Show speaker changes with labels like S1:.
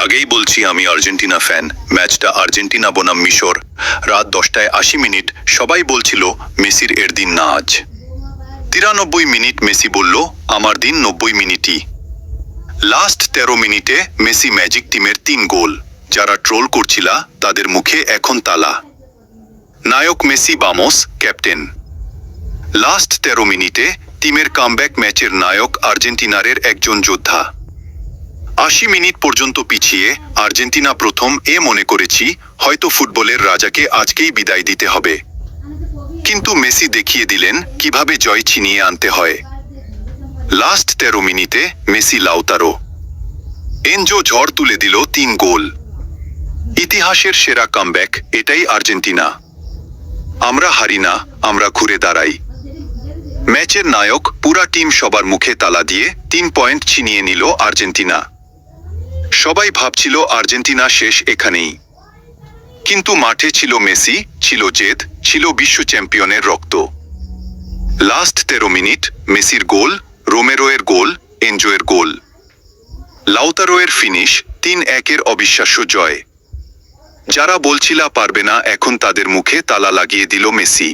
S1: আগেই বলছি আমি আর্জেন্টিনা ফ্যান। ম্যাচটা আর্জেন্টিনা বনাম মিশর, রাত 10টায় 80 মিনিট। সবাই বলছিল মেসির এর দিন না আজ। 93 মিনিট মেসি বলল আমার দিন 90 মিনিটই। লাস্ট 13 মিনিটে মেসি ম্যাজিক টিমের 3 গোল। যারা ট্রোল করছিল তাদের মুখে এখন তালা। নায়ক মেসি বামোস, ক্যাপ্টেন। লাস্ট 13 মিনিটে টিমের কামব্যাক, ম্যাচের নায়ক আর্জেন্টিনারের একজন যোদ্ধা। 80 মিনিট পর্যন্ত পিছিয়ে আর্জেন্টিনা প্রথম মনে করেছি হয়তো ফুটবলের রাজাকে আজকেই বিদায় দিতে হবে, কিন্তু মেসি দেখিয়ে দিলেন কিভাবে জয় ছিনিয়ে আনতে হয়। লাস্ট 13 মিনিটে মেসি, লাউতারো, এনজো ঝড় তুলে দিল 3 গোল। ইতিহাসের সেরা কামব্যাক। এটাই আর্জেন্টিনা। আমরা হারি না, আমরা ঘুরে দাঁড়াই। ম্যাচের নায়ক, পুরা টিম সবার মুখে তালা দিয়ে 3 পয়েন্ট ছিনিয়ে নিল আর্জেন্টিনা। সবাই ভাবছিল আর্জেন্টিনা শেষ এখানেই, কিন্তু মাঠে ছিল মেসি, ছিল জেদ, ছিল বিশ্ব চ্যাম্পিয়নের রক্ত। লাস্ট 13 মিনিট মেসির গোল, রোমেরোয়ের গোল, এনজোয়ের গোল, লাউতারোয়ের ফিনিশ, 3-1-এর অবিশ্বাস্য জয়। যারা বলছিল পারবে না, এখন তাদের মুখে তালা লাগিয়ে দিল মেসি।